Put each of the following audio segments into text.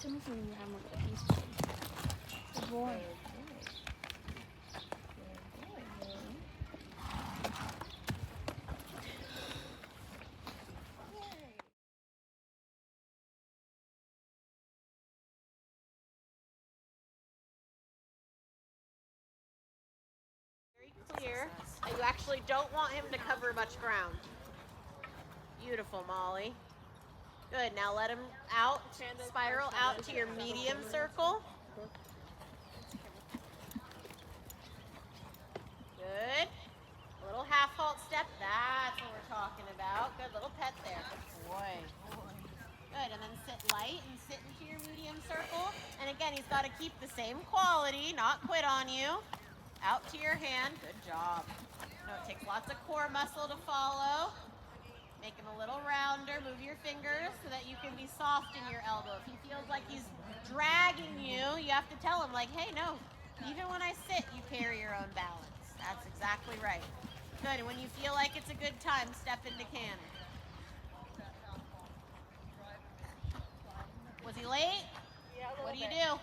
Good boy. Very clear. You actually don't want him to cover much ground. Beautiful, Molly. Good, now let him out, spiral out to your medium circle. Good. A little half halt step, that's what we're talking about. Good little pet there. Good boy. Good, and then sit light and sit into your medium circle. And again, he's got to keep the same quality, not quit on you. Out to your hand, good job. No, it takes lots of core muscle to follow. Make him a little rounder, move your fingers so that you can be soft in your elbow. If he feels like he's dragging you, you have to tell him like, hey, no, even when I sit, you carry your own balance. That's exactly right. Good, and when you feel like it's a good time, step into canter. Was he late? Yeah, what do you do?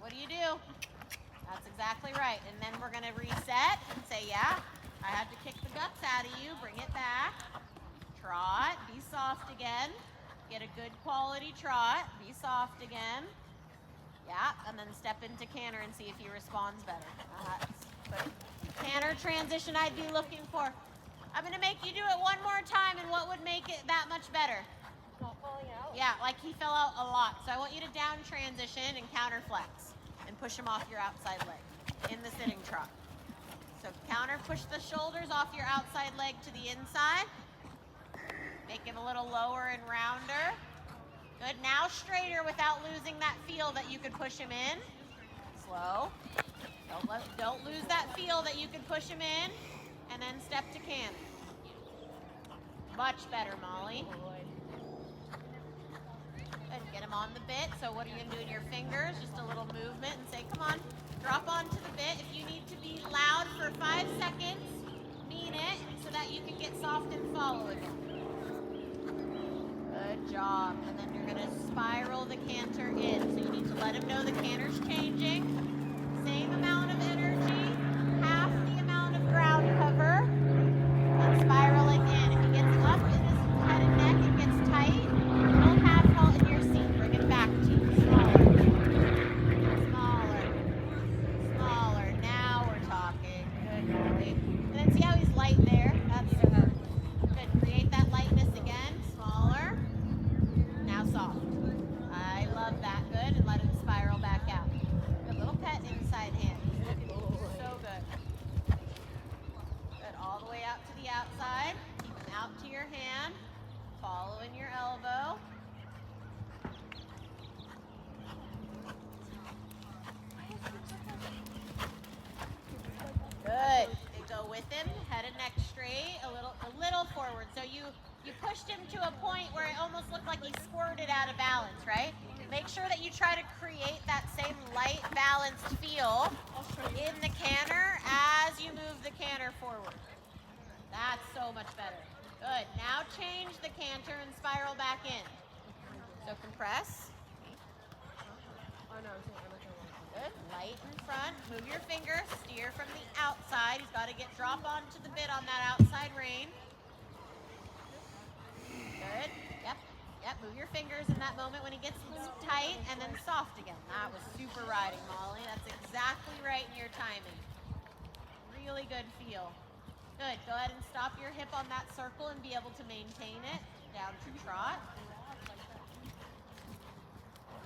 What do you do? That's exactly right. And then we're going to reset and say, yeah, I had to kick the guts out of you. Bring it back. Trot. Be soft again. Get a good quality trot. Be soft again. Yeah, and then step into canter and see if he responds better. That's good. Canter transition I'd be looking for. I'm going to make you do it one more time, and what would make it that much better? Not falling out. Yeah, like he fell out a lot. So I want you to down transition and counter flex and push him off your outside leg in the sitting trot. So counter push the shoulders off your outside leg to the inside. Make him a little lower and rounder. Good, now straighter without losing that feel that you could push him in. Slow. Don't lose that feel that you could push him in. And then step to canter. Much better, Molly. Good, get him on the bit. So what are you going to do in your fingers? Just a little movement and say, come on, drop onto the bit. If you need to be loud for 5 seconds, mean it so that you can get soft and follow again. Good job. And then you're going to spiral the canter in. So you need to let him know the canter's changing. Same amount of energy, half the amount of ground cover, and spiraling in. If he gets up in his head and neck and gets tight, little half halt in your seat. Bring it back to you. Smaller. Smaller. Smaller. Now we're talking. Good, Molly. And then see how he's light there? That's good. Create that lightness again. Smaller. Now soft. I love that. Good. And let him spiral back out. Good little pet inside hand. He's looking so good. Good. All the way out to the outside. Keep him out to your hand. Following your elbow. Good. And go with him. Head and neck straight. A little forward. So you pushed him to a point where it almost looked like he squirted out of balance, right? Make sure that you try to create that same light, balanced feel in the canter as you move the canter forward. That's so much better. Good. Now change the canter and spiral back in. So compress. Good. Light in front. Move your fingers. Steer from the outside. He's got to drop onto the bit on that outside rein. Good. Yep. Move your fingers in that moment when he gets tight, and then soft again. That was super riding, Molly. That's exactly right in your timing. Really good feel. Good. Go ahead and stop your hip on that circle and be able to maintain it. Down to trot.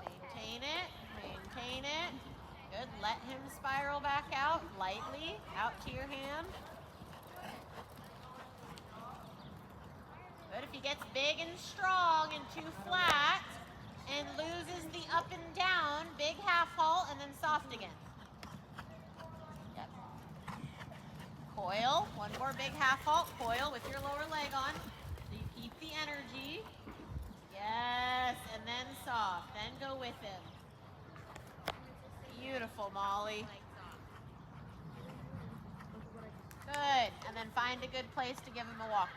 Maintain it. Maintain it. Good. Let him spiral back out lightly. Out to your hand. Good. If he gets big and strong and too flat and loses the up and down, big half halt and then soft again. Yep. Coil. One more big half halt. Coil with your lower leg on. So you keep the energy. Yes. And then soft. Then go with him. Beautiful, Molly. Good. And then find a good place to give him a walk.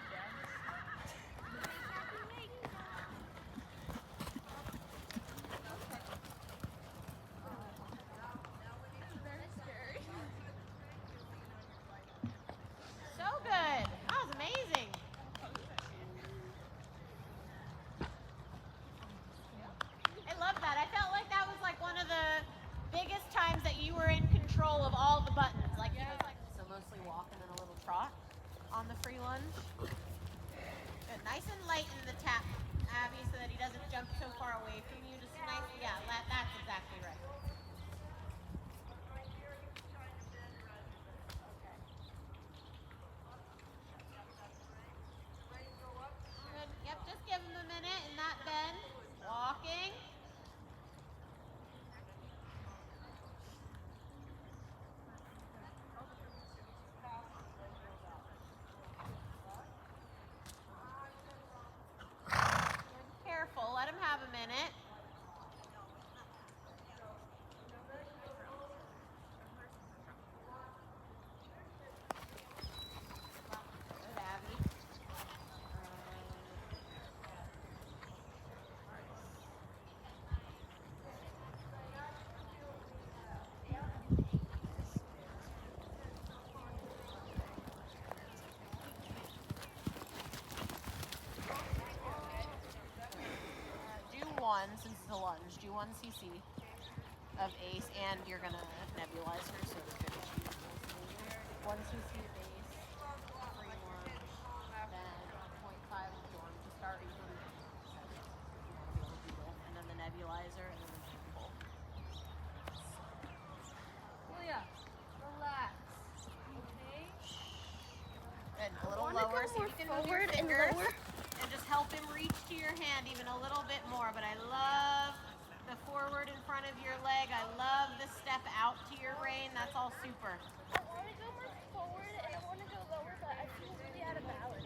biggest times that you were in control of all the buttons. Like he was like, so mostly walking and a little trot on the free lunge. Good. Nice and light in the tap, Abby, so that he doesn't jump so far away from you. Just nice, yeah, that's exactly right. Good. Yep, just give him a minute in that bend. Walking. Careful, let him have a minute. Good, Abby. Do one, since it's a lunge, do 1 cc of ACE, and you're gonna nebulize her, so it's good. 1 cc of ACE, free lunge, then 0.5 of Jorm to start. You can be able to do both, and then the nebulizer, and then the pull. Julia, relax. Okay. Good. A little lower, so you can move your fingers and just help him reach to your hand even a little bit more. But I love the forward in front of your leg. I love the step out to your rein. That's all super. I want to go more forward and I want to go lower, but I feel really out of balance.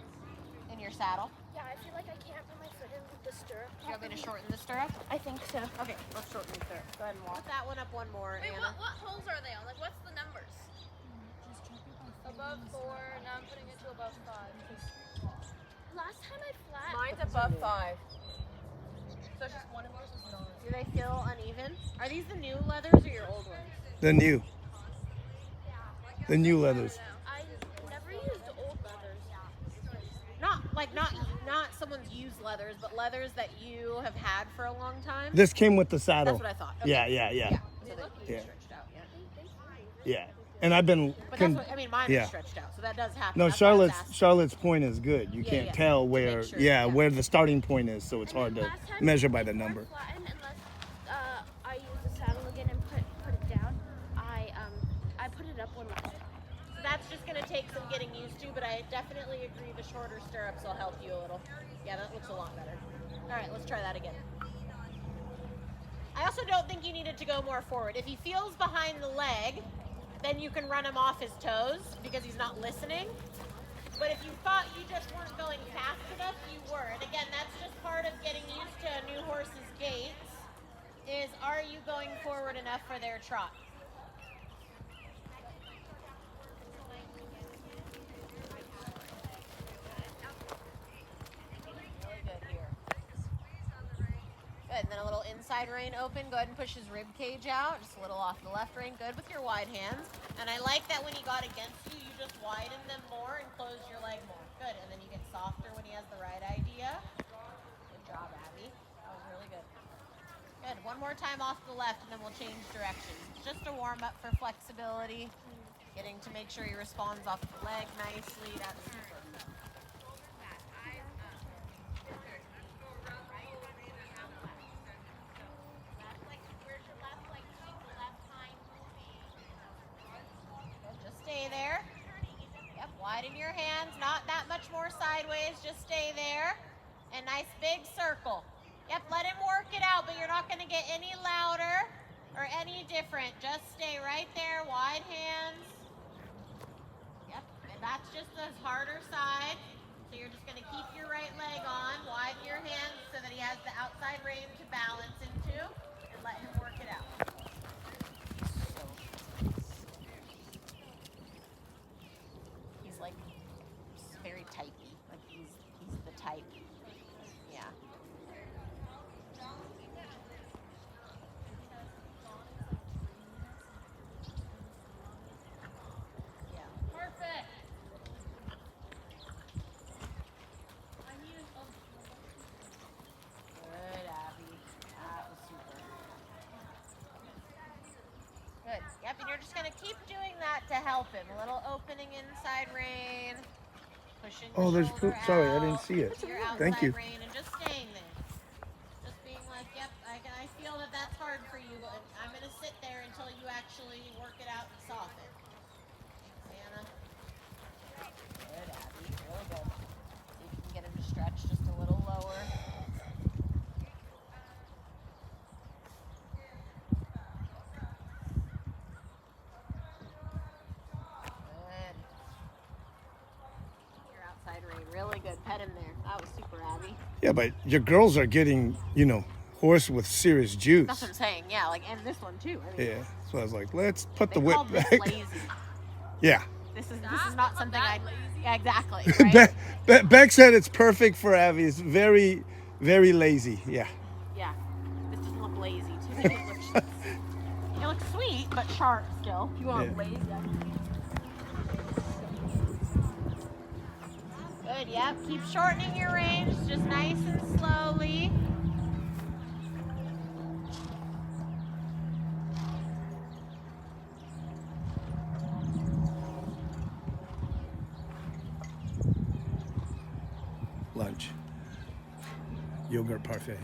In your saddle. Yeah, I feel like I can't put my foot in the stirrup. Do you want me to shorten the stirrup? I think so. Okay, let's shorten the stirrup. Go ahead and walk. Put that one up one more, Wait, Anna. what holes are they on? Like, what's the numbers? Above 4, now I'm putting it to above 5. Last time I flat. Mine's above 5. So it's just one of those is not. Do they feel uneven? Are these the new leathers or your old ones? The new leathers. I never used old leathers. Not someone's used leathers, but leathers that you have had for a long time. This came with the saddle. That's what I thought. Okay. Yeah. So they Yeah. stretched out, yeah. Yeah. And I've been. But that's what I mean. Mine yeah. is stretched out, so that does happen. No, That's why I was asking. Charlotte's point is good. You Yeah, can't yeah. tell To where, make sure, where the starting point is, so it's hard to Last time measure by the it number. flattened unless I use the saddle again and put it down. I put it up one last time. So that's just going to take some getting used to, but I definitely agree the shorter stirrups will help you a little. Yeah, that looks a lot better. All right, let's try that again. I also don't think you needed to go more forward. If he feels behind the leg, then you can run him off his toes because he's not listening. But if you thought you just weren't going fast enough, you were. And again, that's just part of getting used to a new horse's gaits, is are you going forward enough for their trot? Really good here. Good, and then a little inside rein open. Go ahead and push his rib cage out, just a little off the left rein. Good with your wide hands. And I like that when he got against you, you just widen them more and close your leg more. Good, and then you get softer when he has the right idea. Good job, Abby. That was really good. Good, one more time off the left and then we'll change directions. Just a warm up for flexibility. Getting to make sure he responds off the leg nicely. That's super. Just stay there. Yep, widen your hands, not that much more sideways, just stay there. And nice big circle. Yep, let him work it out, but you're not gonna get any louder or any different. Just stay right there, wide hands. Yep, and that's just the harder side. So you're just gonna keep your right leg on, widen your hands so that he has the outside rein to balance into, and let him work it out. He's like very typey. Like he's the type. Yeah. Yeah. Perfect. Good, Abby. That was super. keep doing that to help him. A little opening inside rein, pushing the Oh, there's shoulder poop. Sorry, I out didn't see it. to your Thank outside you. rein and just staying there. Just being like, yep, I feel that that's hard for you, but I'm going to sit there until you actually work it out and soften. Anna. Good, Abby. Really good. See if you can get him to stretch just a little lower. Good. Your outside rein. Really good. Pet him there. That was super, Abby. Yeah, but your girls are getting, horse with serious juice. That's what I'm saying. Yeah, like, and this one too. I mean, Yeah. So I was like, let's put they the whip called this back. lazy. Yeah. This is not something I. Yeah, exactly. Be- Right? Beck said it's perfect for Abby. It's very, very lazy. Yeah. Yeah. This doesn't look lazy to me. It looks sweet, but sharp still. If you want Yeah. lazy, Good. Yep. Keep shortening your range, just nice and slowly. Lunch. Yogurt parfait.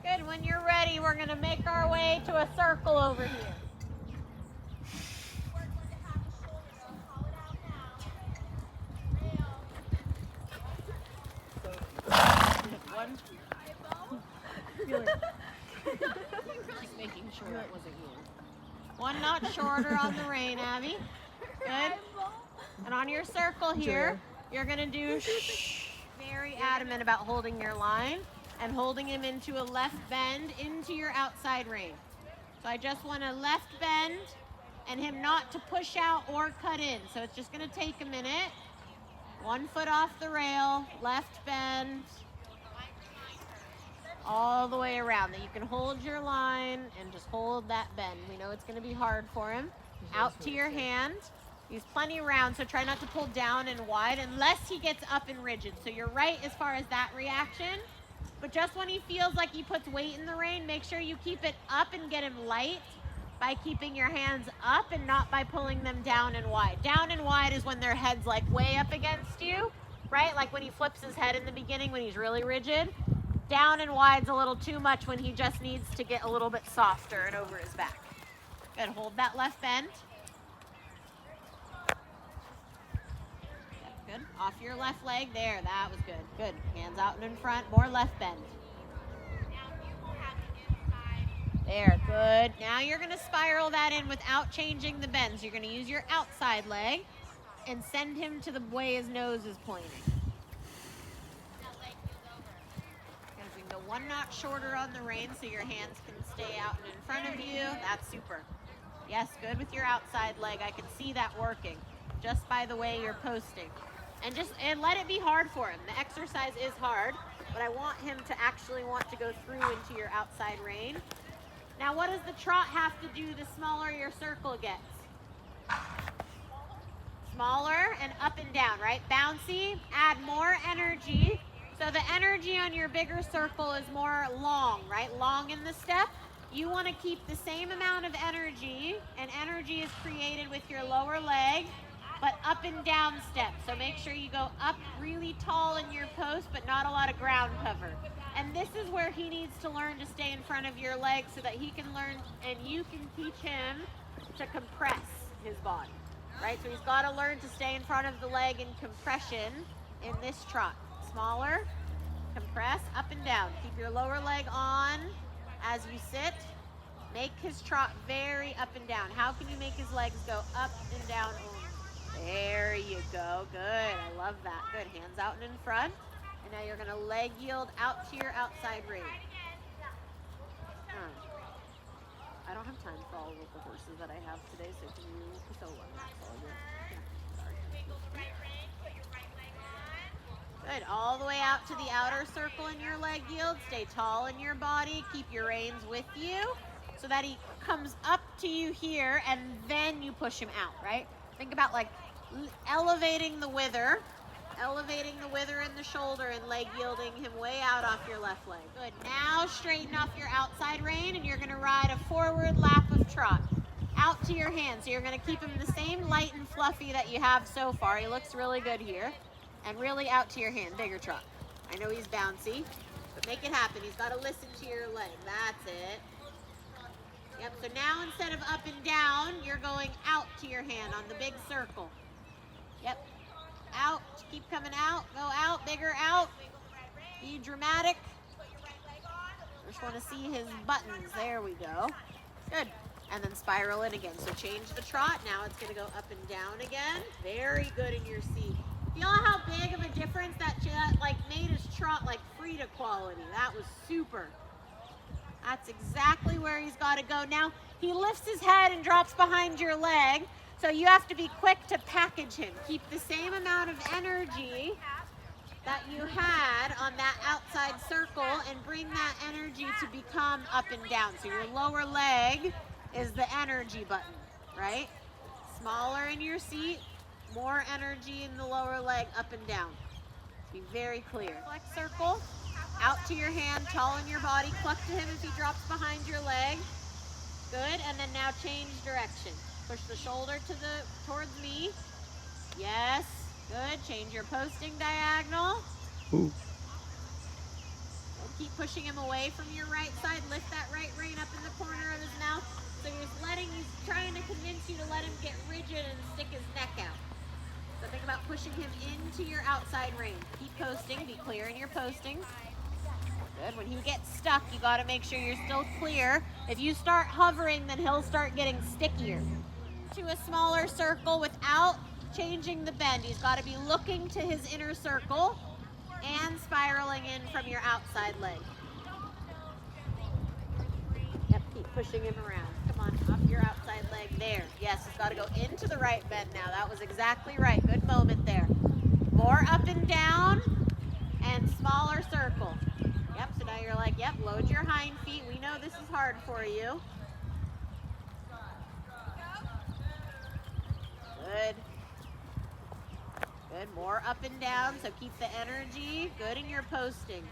Good. When you're ready, we're gonna make our way to a circle over here. One. Just making sure that wasn't you. One notch shorter on the rein, Abby. Good. And on your circle here, you're gonna do very adamant about holding your line and holding him into a left bend into your outside rein. So I just want a left bend and him not to push out or cut in. So it's just gonna take a minute. 1 foot off the rail, left bend, all the way around. That you can hold your line and just hold that bend. We know it's gonna be hard for him. Out to your hand. He's plenty round, so try not to pull down and wide unless he gets up and rigid. So you're right as far as that reaction. But just when he feels like he puts weight in the rein, make sure you keep it up and get him light by keeping your hands up and not by pulling them down and wide. Down and wide is when their head's like way up against you, right? Like when he flips his head in the beginning when he's really rigid. Down and wide's a little too much when he just needs to get a little bit softer and over his back. Good, hold that left bend. Good, off your left leg there, that was good. Good, hands out and in front, more left bend. There, good. Now you're gonna spiral that in without changing the bends. You're gonna use your outside leg and send him to the way his nose is pointing. We can go 1 notch shorter on the rein so your hands can stay out and in front of you. That's super. Yes, good with your outside leg. I can see that working just by the way you're posting. And let it be hard for him. The exercise is hard, but I want him to actually want to go through into your outside rein. Now, what does the trot have to do the smaller your circle gets? Smaller and up and down, right? Bouncy, add more energy. So the energy on your bigger circle is more long, right? Long in the step. You want to keep the same amount of energy, and energy is created with your lower leg, but up and down steps. So make sure you go up really tall in your post, but not a lot of ground cover. And this is where he needs to learn to stay in front of your leg so that he can learn and you can teach him to compress his body, right? So he's got to learn to stay in front of the leg in compression in this trot. Smaller, compress, up and down. Keep your lower leg on as you sit. Make his trot very up and down. How can you make his legs go up and down only? There you go. Good. I love that. Good. Hands out and in front. And now you're going to leg yield out to your outside rein. I don't have time for all of the horses that I have today, so can you so that's all good. Good. All the way out to the outer circle in your leg yield. Stay tall in your body. Keep your reins with you so that he comes up to you here and then you push him out, right? Think about like elevating the wither in the shoulder and leg yielding him way out off your left leg. Good. Now straighten off your outside rein and you're gonna ride a forward lap of trot. Out to your hand. So you're gonna keep him the same light and fluffy that you have so far. He looks really good here. And really out to your hand, bigger trot. I know he's bouncy, but make it happen. He's gotta listen to your leg. That's it. Yep, so now instead of up and down, you're going out to your hand on the big circle. Yep, out, keep coming out, go out, bigger out. Be dramatic. Just want to see his buttons, there we go. Good, and then spiral it again. So change the trot, now it's gonna go up and down again. Very good in your seat. Feel how big of a difference that like made his trot like Frida quality. That was super. That's exactly where he's got to go. Now, he lifts his head and drops behind your leg, so you have to be quick to package him. Keep the same amount of energy that you had on that outside circle and bring that energy to become up and down. So your lower leg is the energy button, right? Smaller in your seat, more energy in the lower leg, up and down. Be very clear. Flex circle. Out to your hand, tall in your body, cluck to him if he drops behind your leg. Good, and then now change direction. Push the shoulder towards me. Yes, good. Change your posting diagonal. Ooh. Keep pushing him away from your right side. Lift that right rein up in the corner of his mouth. So he's trying to convince you to let him get rigid and stick his neck out. So think about pushing him into your outside rein. Keep posting, be clear in your posting. Good. When he gets stuck, you got to make sure you're still clear. If you start hovering, then he'll start getting stickier. To a smaller circle without changing the bend. He's got to be looking to his inner circle and spiraling in from your outside leg. Yep, keep pushing him around. Come on, up your outside leg. There. Yes, he's got to go into the right bend now. That was exactly right. Good moment there. More up and down and smaller circle. Yep, so now you're like, yep, load your hind feet. We know this is hard for you. Good. Good, more up and down, so keep the energy. Good in your posting.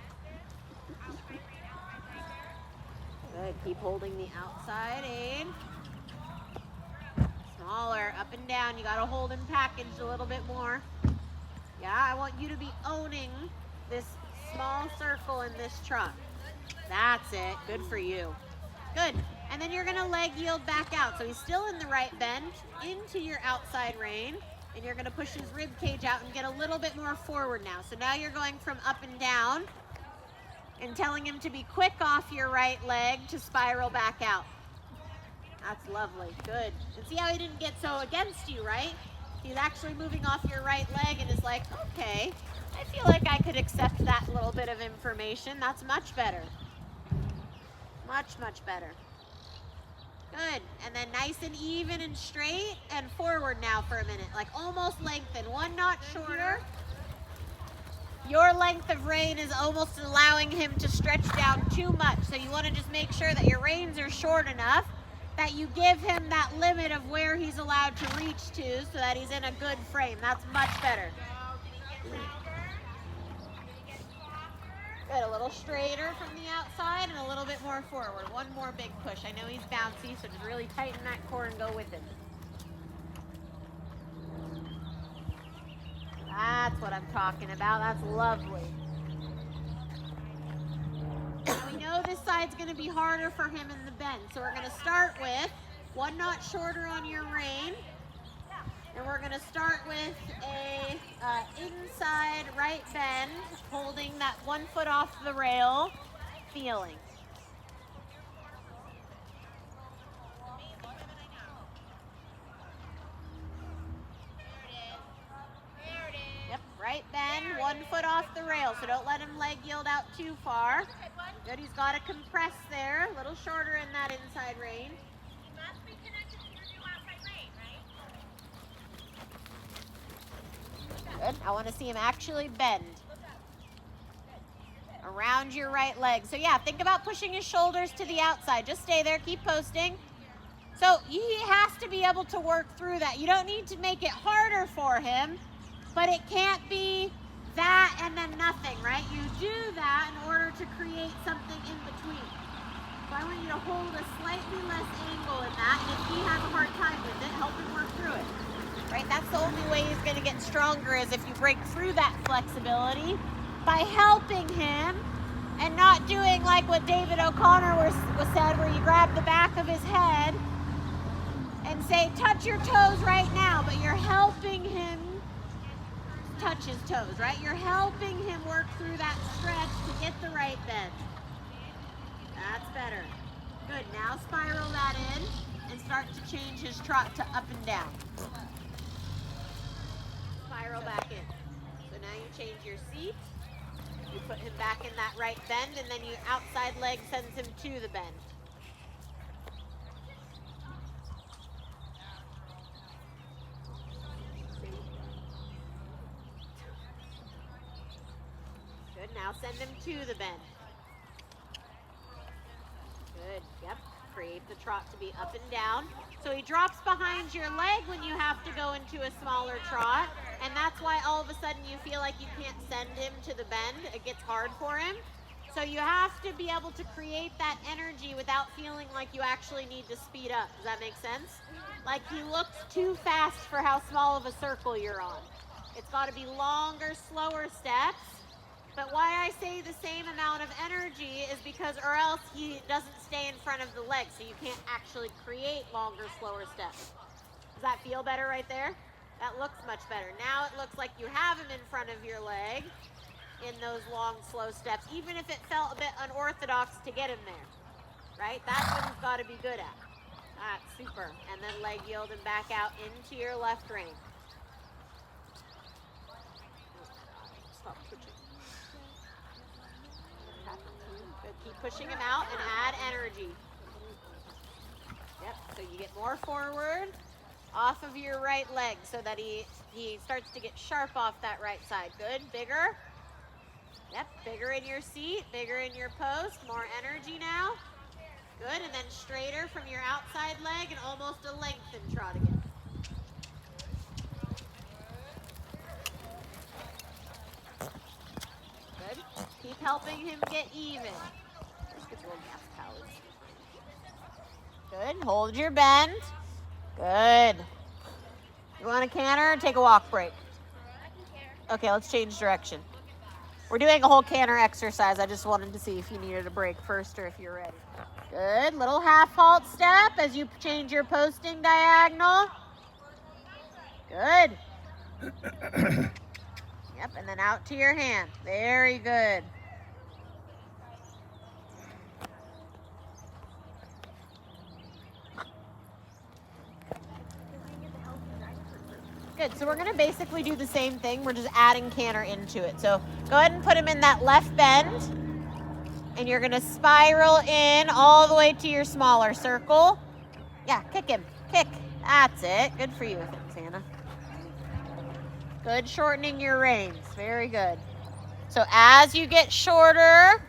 Good, keep holding the outside aid. Smaller, up and down. You gotta hold and package a little bit more. Yeah, I want you to be owning this small circle in this trot. That's it. Good for you. Good. And then you're going to leg yield back out. So he's still in the right bend into your outside rein. And you're going to push his rib cage out and get a little bit more forward now. So now you're going from up and down and telling him to be quick off your right leg to spiral back out. That's lovely. Good. And see how he didn't get so against you, right? He's actually moving off your right leg and is like, okay, I feel like I could accept that little bit of information. That's much better. Much, much better. Good. And then nice and even and straight and forward now for a minute. Like almost lengthen. One notch shorter. Your length of rein is almost allowing him to stretch down too much. So you want to just make sure that your reins are short enough that you give him that limit of where he's allowed to reach to so that he's in a good frame. That's much better. Good, a little straighter from the outside and a little bit more forward. One more big push. I know he's bouncy, so just really tighten that core and go with him. That's what I'm talking about. That's lovely. Now we know this side's going to be harder for him in the bend, so we're going to start with one notch shorter on your rein. And we're going to start with a inside right bend, holding that 1 foot off the rail, feeling. Yep, right bend, 1 foot off the rail, so don't let him leg yield out too far. Good, he's got to compress there, a little shorter in that inside rein. Good. I want to see him actually bend around your right leg. So yeah, think about pushing his shoulders to the outside. Just stay there, keep posting. So he has to be able to work through that. You don't need to make it harder for him, but it can't be that and then nothing, right? You do that in order to create something in between. So I want you to hold a slightly less angle in that, and if he has a hard time with it, help him work through it, right? That's the only way he's gonna get stronger, is if you break through that flexibility by helping him and not doing like what David O'Connor was said, where you grab the back of his head and say, touch your toes right now, but you're helping him touch his toes, right? You're helping him work through that stretch to get the right bend. That's better. Good, now spiral that in and start to change his trot to up and down. Spiral back in. So now you change your seat. You put him back in that right bend, and then your outside leg sends him to the bend. Good, now send him to the bend. Good, yep. Create the trot to be up and down. So he drops behind your leg when you have to go into a smaller trot, and that's why all of a sudden you feel like you can't send him to the bend. It gets hard for him. So you have to be able to create that energy without feeling like you actually need to speed up. Does that make sense? Like he looks too fast for how small of a circle you're on. It's got to be longer, slower steps. But why I say the same amount of energy is because, or else he doesn't stay in front of the leg, so you can't actually create longer, slower steps. Does that feel better right there? That looks much better. Now it looks like you have him in front of your leg in those long, slow steps, even if it felt a bit unorthodox to get him there, right? That's what he's got to be good at. That's super. And then leg yield and back out into your left rein. Stop twitching. Good. Keep pushing him out and add energy. Yep, so you get more forward off of your right leg so that he starts to get sharp off that right side. Good, bigger. Yep, bigger in your seat, bigger in your post, more energy now. Good, and then straighter from your outside leg and almost a lengthened trot again. Good. Keep helping him get even. Just get little gas pallets. Good. Hold your bend. Good. You want to canter or take a walk break? Okay, let's change direction. We're doing a whole canter exercise. I just wanted to see if you needed a break first or if you're ready. Good. Little half halt step as you change your posting diagonal. Good. Yep, and then out to your hand. Very good. Good, so we're gonna basically do the same thing. We're just adding canter into it. So go ahead and put him in that left bend, and you're gonna spiral in all the way to your smaller circle. Yeah, kick him, kick. That's it, good for you. Thanks, Hannah. Good, shortening your reins, very good. So as you get shorter,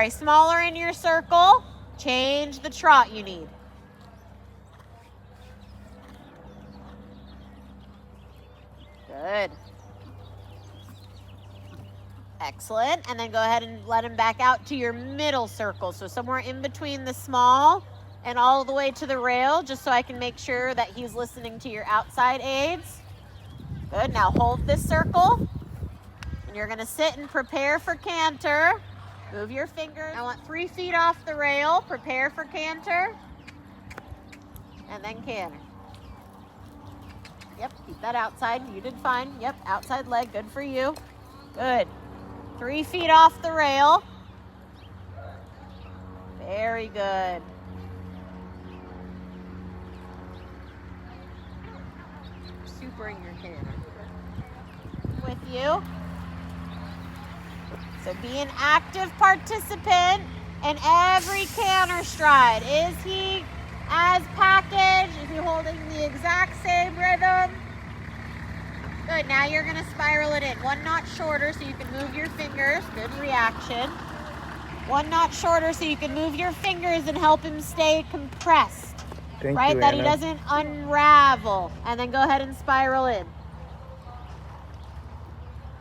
smaller in your circle, change the trot you need. Good. Excellent. And then go ahead and let him back out to your middle circle. So somewhere in between the small and all the way to the rail, just so I can make sure that he's listening to your outside aids. Good. Now hold this circle. And you're going to sit and prepare for canter. Move your fingers. I want 3 feet off the rail. Prepare for canter. And then canter. Yep, keep that outside. You did fine. Yep, outside leg. Good for you. Good. 3 feet off the rail. Very good. Super in your canter. With you. So be an active participant in every canter stride. Is he as packaged? Is he holding the exact same rhythm? Good, now you're gonna spiral it in. 1 notch shorter so you can move your fingers. Good reaction. 1 notch shorter so you can move your fingers and help him stay compressed. Thank Right, you, that he Anna. doesn't unravel. And then go ahead and spiral in.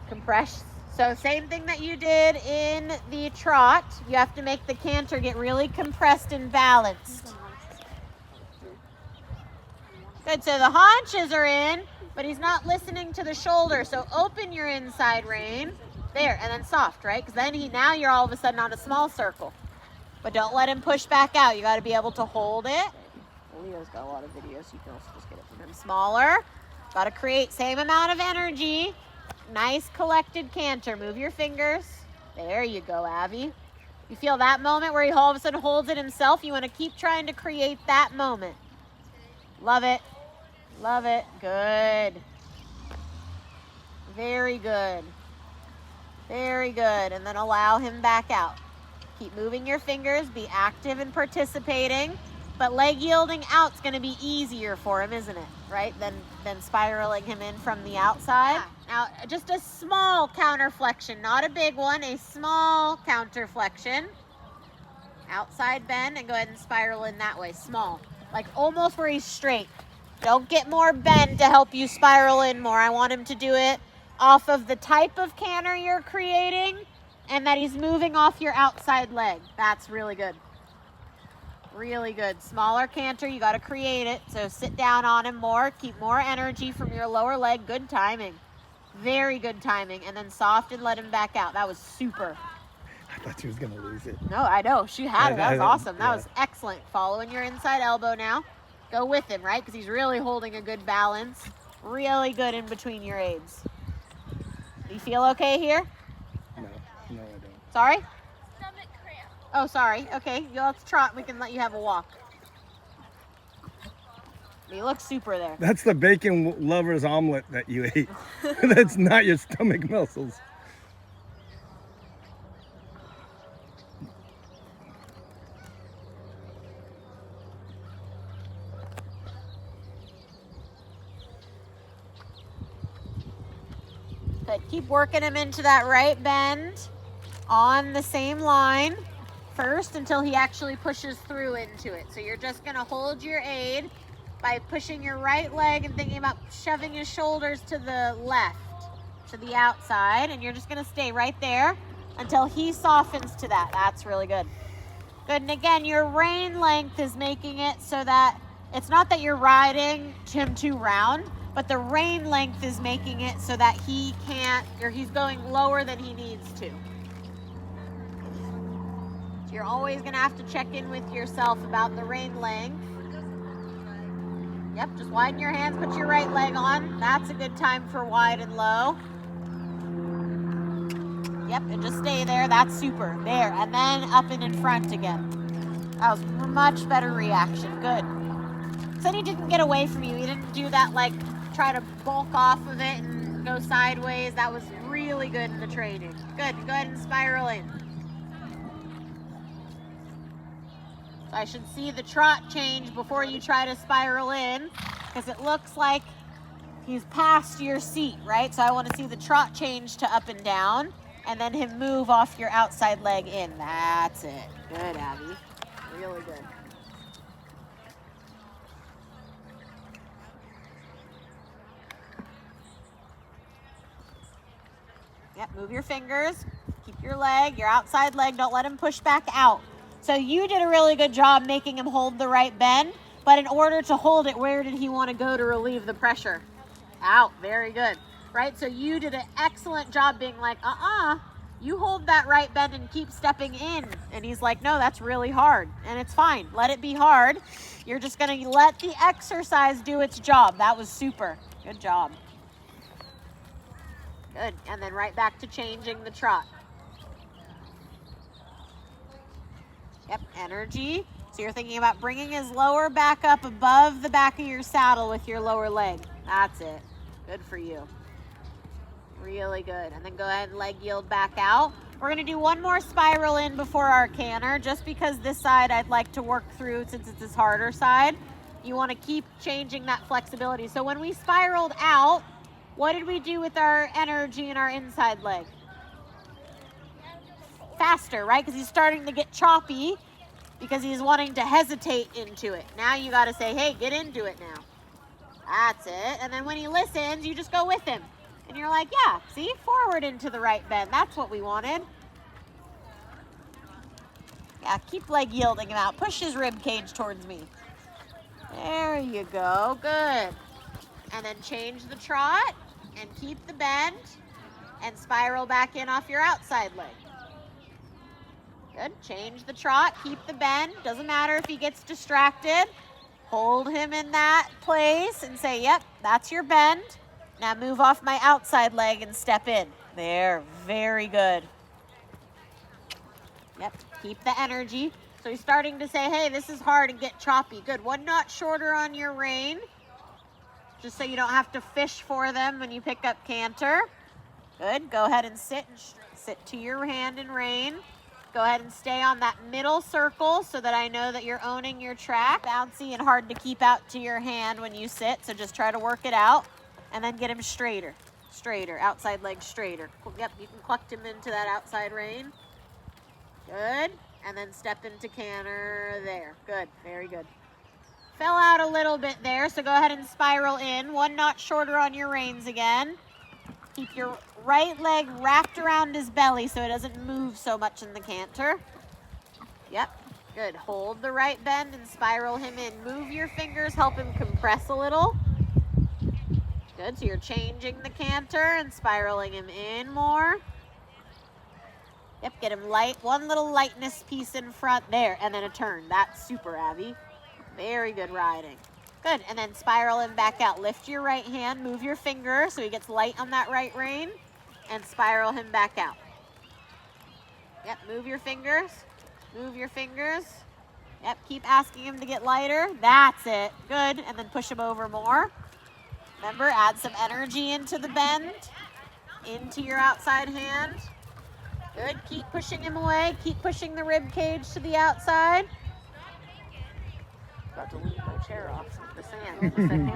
Compress. So same thing that you did in the trot. You have to make the canter get really compressed and balanced. Good, so the haunches are in, but he's not listening to the shoulder. So open your inside rein. There, and then soft, right? Because then now you're all of a sudden on a small circle. But don't let him push back out. You got to be able to hold it. Leo's got a lot of videos, so you can also just get it from him. Smaller. Got to create same amount of energy. Nice collected canter. Move your fingers. There you go, Abby. You feel that moment where he all of a sudden holds it himself? You want to keep trying to create that moment. Love it. Love it. Good. Very good. Very good. And then allow him back out. Keep moving your fingers. Be active and participating. But leg yielding out's going to be easier for him, isn't it? Right? Than spiraling him in from the outside. Now, just a small counter flexion, not a big one. A small counter flexion. Outside bend and go ahead and spiral in that way. Small. Like almost where he's straight. Don't get more bend to help you spiral in more. I want him to do it off of the type of canter you're creating and that he's moving off your outside leg. That's really good. Really good. Smaller canter, you got to create it. So sit down on him more. Keep more energy from your lower leg. Good timing. Very good timing. And then soft and let him back out. That was super. I thought she was going to lose it. No, I know. She had it. That was awesome. That Yeah. was excellent. Following your inside elbow now. Go with him, right? Because he's really holding a good balance. Really good in between your aids. You feel okay here? No, I don't. Sorry? Stomach cramp. Oh, sorry. Okay, let's trot. We can let you have a walk. You look super there. That's the bacon lover's omelet that you ate. That's not your stomach muscles. Good. Keep working him into that right bend on the same line first until he actually pushes through into it. So you're just going to hold your aid by pushing your right leg and thinking about shoving his shoulders to the left, to the outside. And you're just going to stay right there until he softens to that. That's really good. Good. And again, your rein length is making it so that it's not that you're riding him too round, but the rein length is making it so that he can't, or he's going lower than he needs to. So you're always going to have to check in with yourself about the rein length. Yep, just widen your hands, put your right leg on. That's a good time for wide and low. Yep, and just stay there. That's super. There, and then up and in front again. That was a much better reaction. Good. Said he didn't get away from you. He didn't do that, like, try to bulk off of it and go sideways. That was really good in the training. Good. Go ahead and spiral in. So I should see the trot change before you try to spiral in, because it looks like he's past your seat, right? So I want to see the trot change to up and down, and then him move off your outside leg in. That's it. Good, Abby. Really good. Yep, move your fingers. Keep your leg, your outside leg. Don't let him push back out. So you did a really good job making him hold the right bend, but in order to hold it, where did he want to go to relieve the pressure? Out. Very good. Right? So you did an excellent job being like, you hold that right bend and keep stepping in. And he's like, no, that's really hard. And it's fine. Let it be hard. You're just going to let the exercise do its job. That was super. Good job. Good. And then right back to changing the trot. Yep, energy. So you're thinking about bringing his lower back up above the back of your saddle with your lower leg. That's it. Good for you. Really good. And then go ahead and leg yield back out. We're going to do one more spiral in before our canter, just because this side I'd like to work through since it's his harder side. You want to keep changing that flexibility. So when we spiraled out, what did we do with our energy in our inside leg? faster, right? Because he's starting to get choppy because he's wanting to hesitate into it. Now you got to say, hey, get into it now. That's it. And then when he listens, you just go with him. And you're like, yeah, see, forward into the right bend. That's what we wanted. Yeah, keep leg yielding him out. Push his rib cage towards me. There you go, good. And then change the trot and keep the bend and spiral back in off your outside leg. Good, change the trot, keep the bend. Doesn't matter if he gets distracted. Hold him in that place and say, yep, that's your bend. Now move off my outside leg and step in. There, very good. Yep, keep the energy. So he's starting to say, hey, this is hard and get choppy. Good, 1 knot shorter on your rein, just so you don't have to fish for them when you pick up canter. Good, go ahead and sit to your hand and rein. Go ahead and stay on that middle circle so that I know that you're owning your track. Bouncy and hard to keep out to your hand when you sit, so just try to work it out. And then get him straighter, outside leg straighter. Yep, you can cluck him into that outside rein. Good, and then step into canter there. Good, very good. Fell out a little bit there, so go ahead and spiral in. 1 knot shorter on your reins again. Keep your right leg wrapped around his belly so it doesn't move so much in the canter. Yep, good. Hold the right bend and spiral him in. Move your fingers, help him compress a little. Good, so you're changing the canter and spiraling him in more. Yep, get him light. 1 little lightness piece in front there, and then a turn. That's super, Abby. Very good riding. Good, and then spiral him back out. Lift your right hand, move your finger so he gets light on that right rein, and spiral him back out. Yep, move your fingers. Move your fingers. Yep, keep asking him to get lighter. That's it. Good, and then push him over more. Remember, add some energy into the bend, into your outside hand. Good, keep pushing him away. Keep pushing the rib cage to the outside. About to leave my chair off the sand.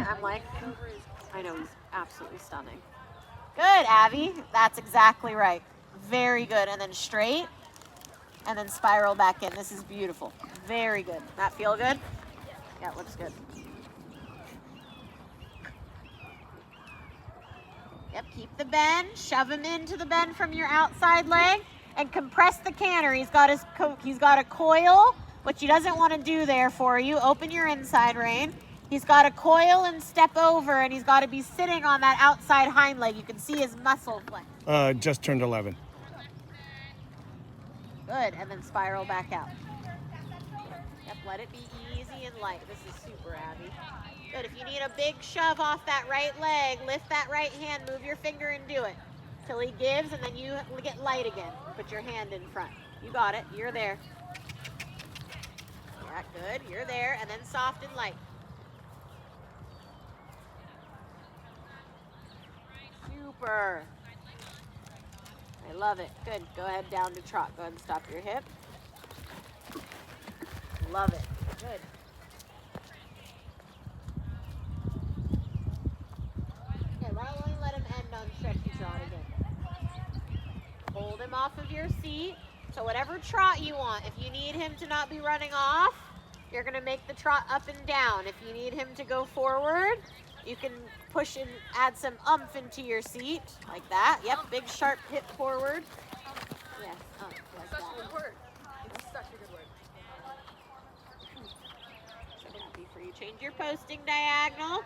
I'm like, I know, he's absolutely stunning. Good, Abby. That's exactly right. Very good. And then straight, and then spiral back in. This is beautiful. Very good. That feel good? Yeah, it looks good. Yep, keep the bend. Shove him into the bend from your outside leg and compress the canter. He's got a coil, which he doesn't want to do there for you. Open your inside rein. He's got a coil and step over, and he's got to be sitting on that outside hind leg. You can see his muscle flex. Just turned 11. Good, and then spiral back out. Yep, let it be easy and light. This is super, Abby. Good, if you need a big shove off that right leg, lift that right hand, move your finger and do it. Till he gives, and then you get light again. Put your hand in front. You got it, you're there. Yeah, good, you're there, and then soft and light. Super. I love it. Good. Go ahead down to trot. Go ahead and stop your hip. Love it. Good. Okay, let him end on stretchy trot again. Hold him off of your seat. So whatever trot you want. If you need him to not be running off, you're going to make the trot up and down. If you need him to go forward, you can push and add some oomph into your seat, like that. Yep, big sharp hip forward. Yes, like Such that. a good word. It's such a good word. So happy for you. Change your posting diagonal.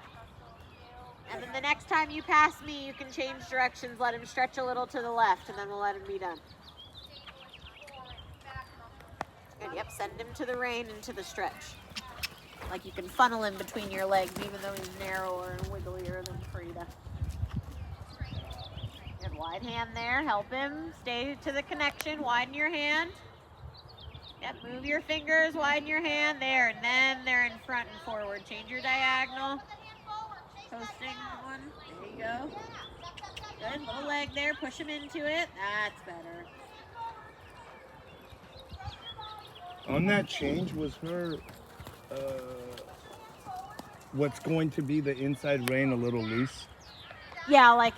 And then the next time you pass me, you can change directions. Let him stretch a little to the left, and then we'll let him be done. Good, yep, send him to the rein and to the stretch. Like you can funnel him between your legs, even though he's narrower and wigglier than Frida. Good, wide hand there, help him. Stay to the connection, widen your hand. Yep, move your fingers, widen your hand there, and then they're in front and forward. Change your diagonal. Posting one, there you go. Good, little leg there, push him into it. That's better. On that change, was her what's going to be the inside rein a little loose? Yeah, like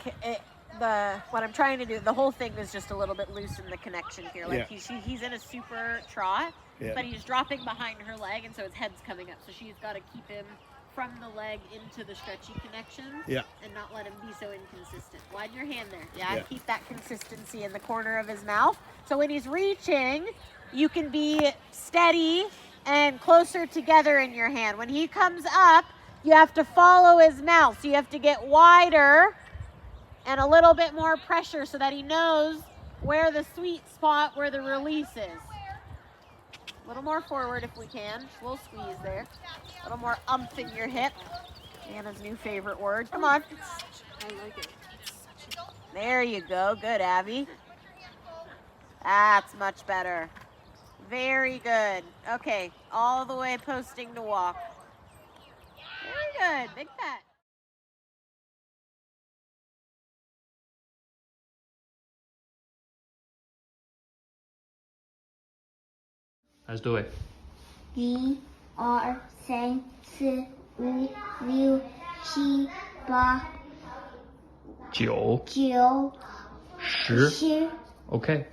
what I'm trying to do, the whole thing is just a little bit loose in the connection here. Like Yeah. he's in a super trot, Yeah. but he's dropping behind her leg, and so his head's coming up. So she's got to keep him from the leg into the stretchy connection, Yeah. and not let him be so inconsistent. Widen your hand there. Yeah, Yeah. keep that consistency in the corner of his mouth. So when he's reaching, you can be steady and closer together in your hand. When he comes up, you have to follow his mouth. So you have to get wider and a little bit more pressure so that he knows where the sweet spot, where the release is. A little more forward if we can. We'll squeeze there. A little more umph in your hip. Anna's new favorite word. Come on. I like it. There you go. Good, Abby. That's much better. Very good. Okay, all the way posting to walk. Very good. Big pet. Let's do it. 1、2、3、4、5、6、7、8、 9、 9、 10 10。 OK。